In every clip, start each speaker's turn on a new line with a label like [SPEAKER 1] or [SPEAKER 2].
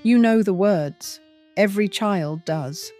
[SPEAKER 1] You know the words. Every child does.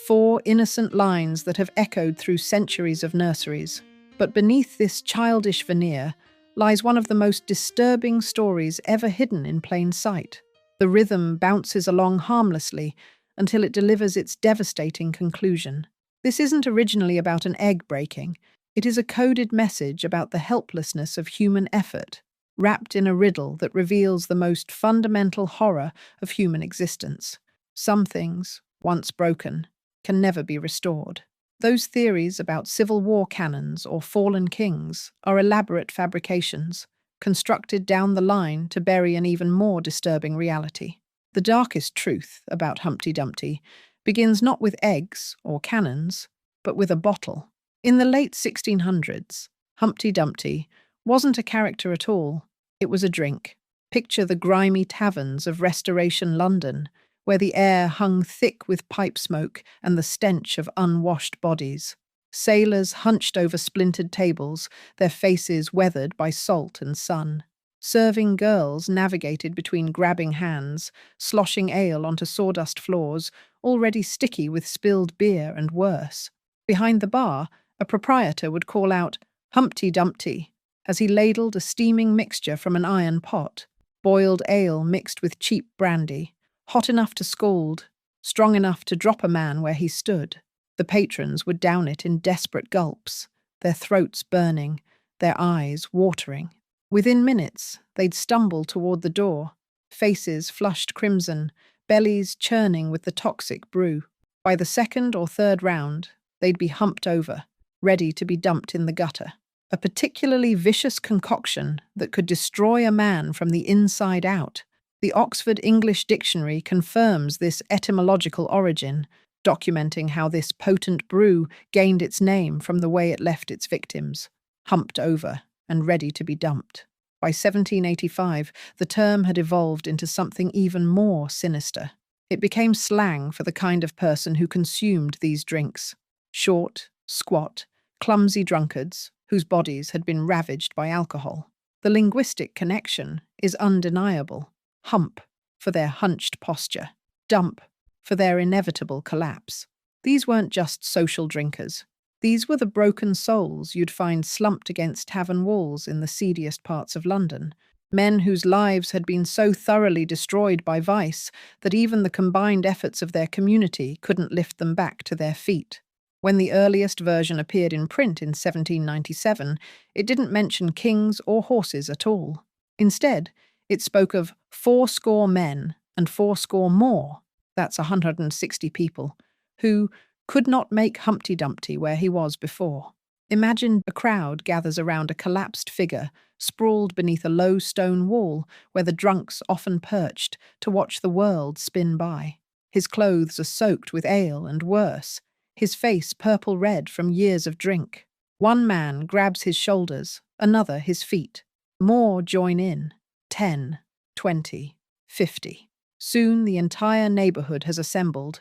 [SPEAKER 1] 4 innocent lines that have echoed through centuries of nurseries. But beneath this childish veneer lies one of the most disturbing stories ever hidden in plain sight. The rhythm bounces along harmlessly until it delivers its devastating conclusion. This isn't originally about an egg breaking. It is a coded message about the helplessness of human effort, wrapped in a riddle that reveals the most fundamental horror of human existence. Some things, once broken, can never be restored. Those theories about civil war cannons or fallen kings are elaborate fabrications, constructed down the line to bury an even more disturbing reality. The darkest truth about Humpty Dumpty begins not with eggs or cannons, but with a bottle. In the late 1600s, Humpty Dumpty wasn't a character at all. It was a drink. Picture the grimy taverns of Restoration London, where the air hung thick with pipe smoke and the stench of unwashed bodies. Sailors hunched over splintered tables, their faces weathered by salt and sun. Serving girls navigated between grabbing hands, sloshing ale onto sawdust floors, already sticky with spilled beer and worse. Behind the bar, a proprietor would call out, "Humpty Dumpty," as he ladled a steaming mixture from an iron pot, boiled ale mixed with cheap brandy, hot enough to scald, strong enough to drop a man where he stood. The patrons would down it in desperate gulps, their throats burning, their eyes watering. Within minutes, they'd stumble toward the door, faces flushed crimson, bellies churning with the toxic brew. By the second or third round, they'd be humped over, ready to be dumped in the gutter. A particularly vicious concoction that could destroy a man from the inside out. The Oxford English Dictionary confirms this etymological origin, documenting how this potent brew gained its name from the way it left its victims, humped over and ready to be dumped. By 1785, the term had evolved into something even more sinister. It became slang for the kind of person who consumed these drinks. Short, squat, clumsy drunkards whose bodies had been ravaged by alcohol. The linguistic connection is undeniable. Hump for their hunched posture, dump for their inevitable collapse. These weren't just social drinkers. These were the broken souls you'd find slumped against tavern walls in the seediest parts of London. Men whose lives had been so thoroughly destroyed by vice that even the combined efforts of their community couldn't lift them back to their feet. When the earliest version appeared in print in 1797, it didn't mention kings or horses at all. Instead, it spoke of 80 men and 80 more, that's 160 people, who could not make Humpty Dumpty where he was before. Imagine a crowd gathers around a collapsed figure, sprawled beneath a low stone wall where the drunks often perched to watch the world spin by. His clothes are soaked with ale and worse, his face purple-red from years of drink. One man grabs his shoulders, another his feet. More join in. 10, 20, 50. Soon the entire neighborhood has assembled,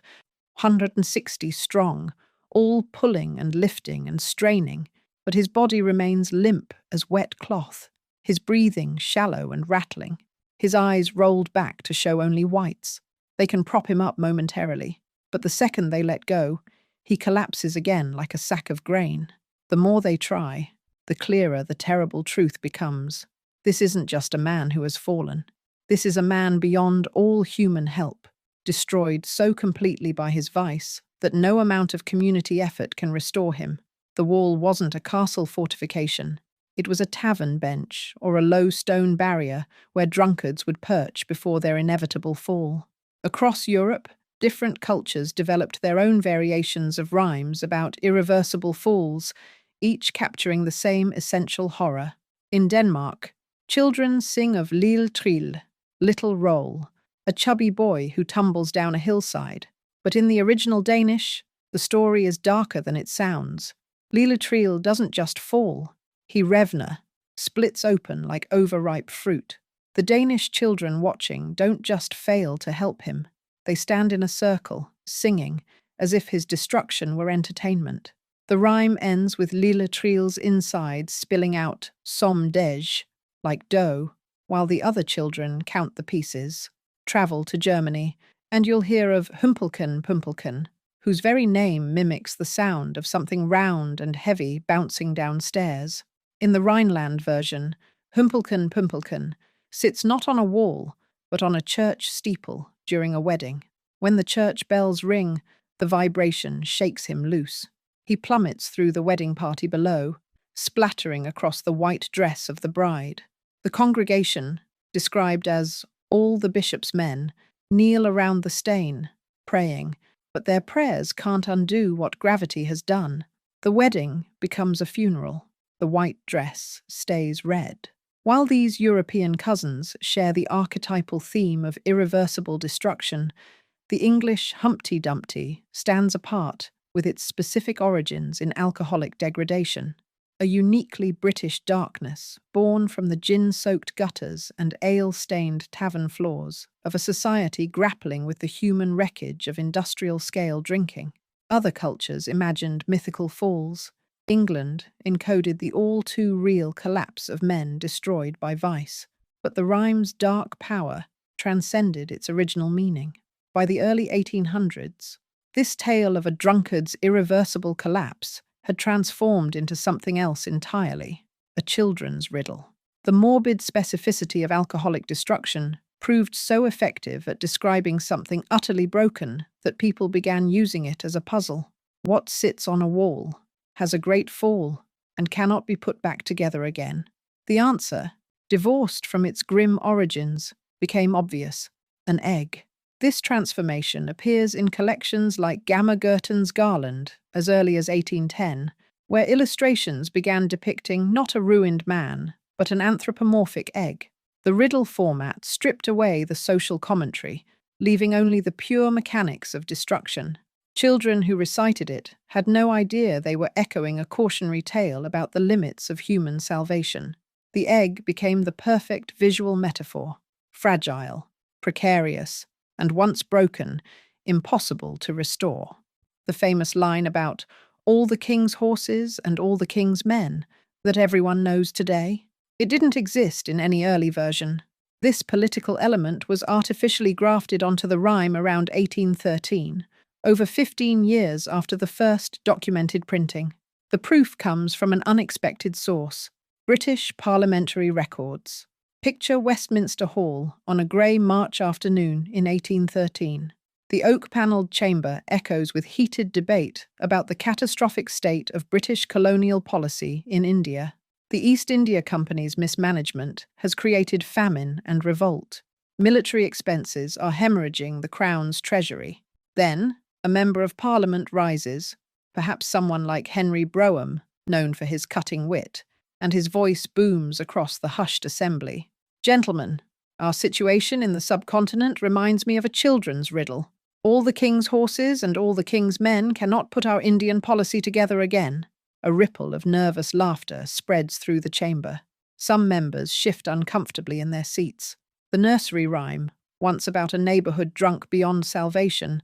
[SPEAKER 1] 160 strong, all pulling and lifting and straining, but his body remains limp as wet cloth, his breathing shallow and rattling, his eyes rolled back to show only whites. They can prop him up momentarily, but the second they let go, he collapses again like a sack of grain. The more they try, the clearer the terrible truth becomes. This isn't just a man who has fallen. This is a man beyond all human help, destroyed so completely by his vice that no amount of community effort can restore him. The wall wasn't a castle fortification. It was a tavern bench or a low stone barrier where drunkards would perch before their inevitable fall. Across Europe, different cultures developed their own variations of rhymes about irreversible falls, each capturing the same essential horror. In Denmark, children sing of Lille Trill, little roll, a chubby boy who tumbles down a hillside. But in the original Danish, the story is darker than it sounds. Lille Trill doesn't just fall, he revner, splits open like overripe fruit. The Danish children watching don't just fail to help him. They stand in a circle, singing, as if his destruction were entertainment. The rhyme ends with Lille Trill's insides spilling out som dej, like dough, while the other children count the pieces. travel to Germany, and you'll hear of Humpelken, whose very name mimics the sound of something round and heavy bouncing downstairs. In the Rhineland version, Humpelken sits not on a wall, but on a church steeple during a wedding. When the church bells ring, the vibration shakes him loose. He plummets through the wedding party below, splattering across the white dress of the bride. The congregation, described as all the bishop's men, kneel around the stain, praying, but their prayers can't undo what gravity has done. The wedding becomes a funeral. The white dress stays red. While these European cousins share the archetypal theme of irreversible destruction, the English Humpty Dumpty stands apart with its specific origins in alcoholic degradation, a uniquely British darkness born from the gin-soaked gutters and ale-stained tavern floors of a society grappling with the human wreckage of industrial-scale drinking. Other cultures imagined mythical falls. England encoded the all-too-real collapse of men destroyed by vice, but the rhyme's dark power transcended its original meaning. By the early 1800s, this tale of a drunkard's irreversible collapse had transformed into something else entirely, a children's riddle. The morbid specificity of alcoholic destruction proved so effective at describing something utterly broken that people began using it as a puzzle. What sits on a wall, has a great fall, and cannot be put back together again? The answer, divorced from its grim origins, became obvious: an egg. This transformation appears in collections like Gamma Gurton's Garland as early as 1810, where illustrations began depicting not a ruined man, but an anthropomorphic egg. The riddle format stripped away the social commentary, leaving only the pure mechanics of destruction. Children who recited it had no idea they were echoing a cautionary tale about the limits of human salvation. The egg became the perfect visual metaphor: fragile, precarious, and once broken, impossible to restore. The famous line about all the king's horses and all the king's men that everyone knows today, it didn't exist in any early version. This political element was artificially grafted onto the rhyme around 1813, over 15 years after the first documented printing. The proof comes from an unexpected source: British parliamentary records. Picture Westminster Hall on a grey March afternoon in 1813. The oak-panelled chamber echoes with heated debate about the catastrophic state of British colonial policy in India. The East India Company's mismanagement has created famine and revolt. Military expenses are hemorrhaging the Crown's treasury. Then, a member of Parliament rises, perhaps someone like Henry Brougham, known for his cutting wit, and his voice booms across the hushed assembly. "Gentlemen, our situation in the subcontinent reminds me of a children's riddle. All the king's horses and all the king's men cannot put our Indian policy together again." A ripple of nervous laughter spreads through the chamber. Some members shift uncomfortably in their seats. The nursery rhyme, once about a neighborhood drunk beyond salvation,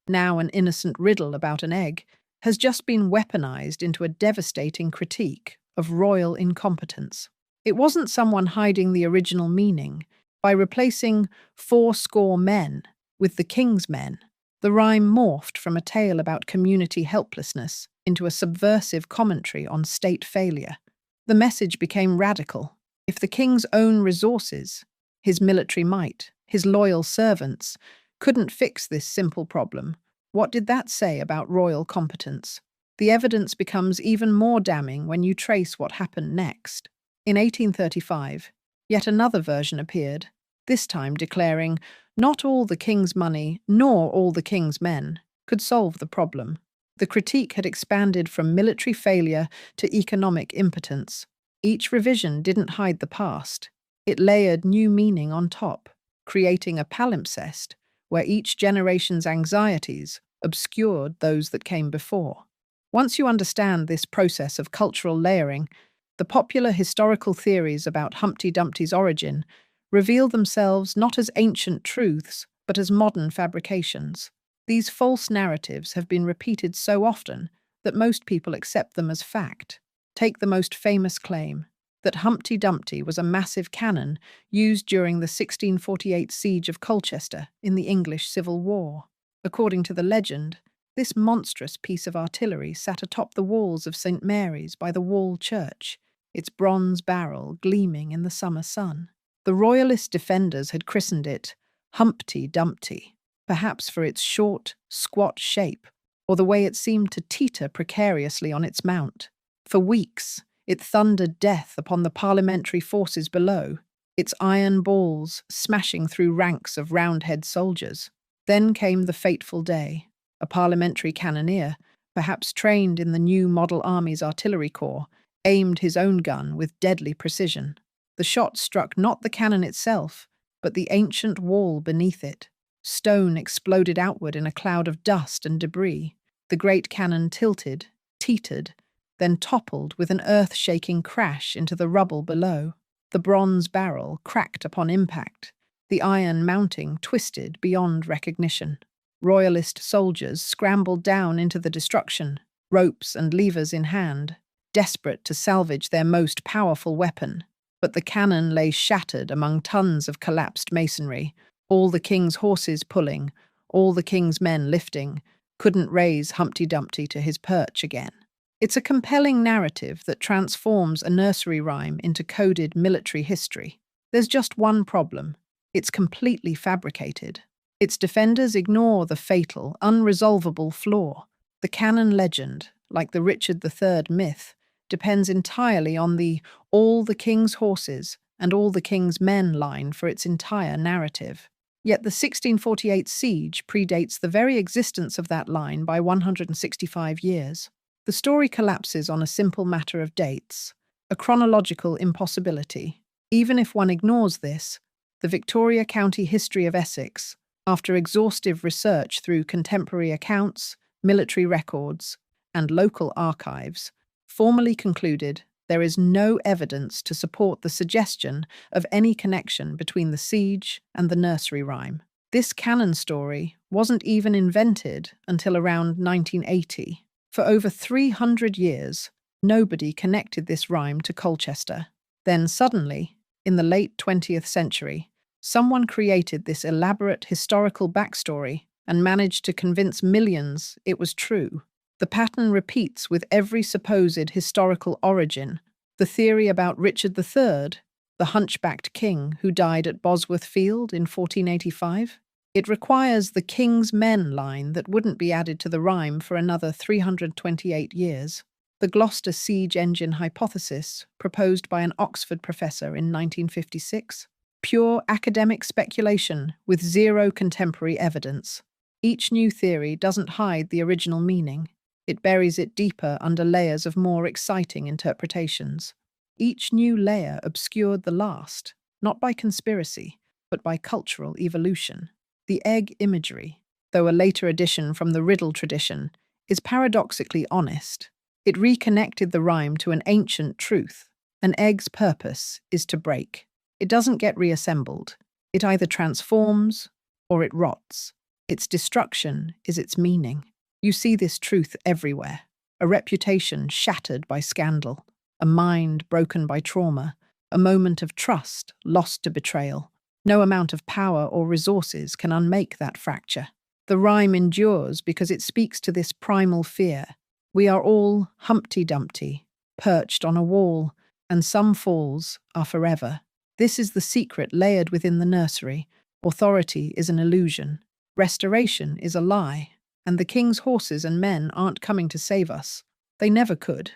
[SPEAKER 1] now an innocent riddle about an egg, has just been weaponized into a devastating critique of royal incompetence. It wasn't someone hiding the original meaning. By replacing 80 men with the king's men, the rhyme morphed from a tale about community helplessness into a subversive commentary on state failure. The message became radical. If the king's own resources, his military might, his loyal servants, couldn't fix this simple problem, what did that say about royal competence? The evidence becomes even more damning when you trace what happened next. In 1835, yet another version appeared, this time declaring not all the king's money nor all the king's men could solve the problem. The critique had expanded from military failure to economic impotence. Each revision didn't hide the past. It layered new meaning on top, creating a palimpsest where each generation's anxieties obscured those that came before. Once you understand this process of cultural layering, the popular historical theories about Humpty Dumpty's origin reveal themselves not as ancient truths, but as modern fabrications. These false narratives have been repeated so often that most people accept them as fact. Take the most famous claim: that Humpty Dumpty was a massive cannon used during the 1648 siege of Colchester in the English Civil War. According to the legend, this monstrous piece of artillery sat atop the walls of St. Mary's by the Wall Church, its bronze barrel gleaming in the summer sun. The royalist defenders had christened it Humpty Dumpty, perhaps for its short, squat shape, or the way it seemed to teeter precariously on its mount. For weeks, it thundered death upon the parliamentary forces below, its iron balls smashing through ranks of Roundhead soldiers. Then came the fateful day. A parliamentary cannoneer, perhaps trained in the new Model Army's artillery corps, aimed his own gun with deadly precision. The shot struck not the cannon itself, but the ancient wall beneath it. Stone exploded outward in a cloud of dust and debris. The great cannon tilted, teetered, then toppled with an earth-shaking crash into the rubble below. The bronze barrel cracked upon impact, the iron mounting twisted beyond recognition. Royalist soldiers scrambled down into the destruction, ropes and levers in hand, desperate to salvage their most powerful weapon. But the cannon lay shattered among tons of collapsed masonry. All the king's horses pulling, all the king's men lifting, couldn't raise Humpty Dumpty to his perch again. It's a compelling narrative that transforms a nursery rhyme into coded military history. There's just one problem. It's completely fabricated. Its defenders ignore the fatal, unresolvable flaw. The canon legend, like the Richard III myth, depends entirely on the all the king's horses and all the king's men line for its entire narrative. Yet the 1648 siege predates the very existence of that line by 165 years. The story collapses on a simple matter of dates, a chronological impossibility. Even if one ignores this, the Victoria County history of Essex, after exhaustive research through contemporary accounts, military records, and local archives, formally concluded there is no evidence to support the suggestion of any connection between the siege and the nursery rhyme. This canon story wasn't even invented until around 1980. For over 300 years, nobody connected this rhyme to Colchester. Then suddenly, in the late 20th century, someone created this elaborate historical backstory and managed to convince millions it was true. The pattern repeats with every supposed historical origin. The theory about Richard III, the hunchbacked king who died at Bosworth Field in 1485. It requires the king's men line that wouldn't be added to the rhyme for another 328 years. The Gloucester siege engine hypothesis, proposed by an Oxford professor in 1956. Pure academic speculation with zero contemporary evidence. Each new theory doesn't hide the original meaning. It buries it deeper under layers of more exciting interpretations. Each new layer obscured the last, not by conspiracy, but by cultural evolution. The egg imagery, though a later addition from the riddle tradition, is paradoxically honest. It reconnected the rhyme to an ancient truth. An egg's purpose is to break. It doesn't get reassembled. It either transforms or it rots. Its destruction is its meaning. You see this truth everywhere. A reputation shattered by scandal, a mind broken by trauma, a moment of trust lost to betrayal. No amount of power or resources can unmake that fracture. The rhyme endures because it speaks to this primal fear. We are all Humpty Dumpty, perched on a wall, and some falls are forever. This is the secret layered within the nursery. Authority is an illusion. Restoration is a lie. And the king's horses and men aren't coming to save us. They never could.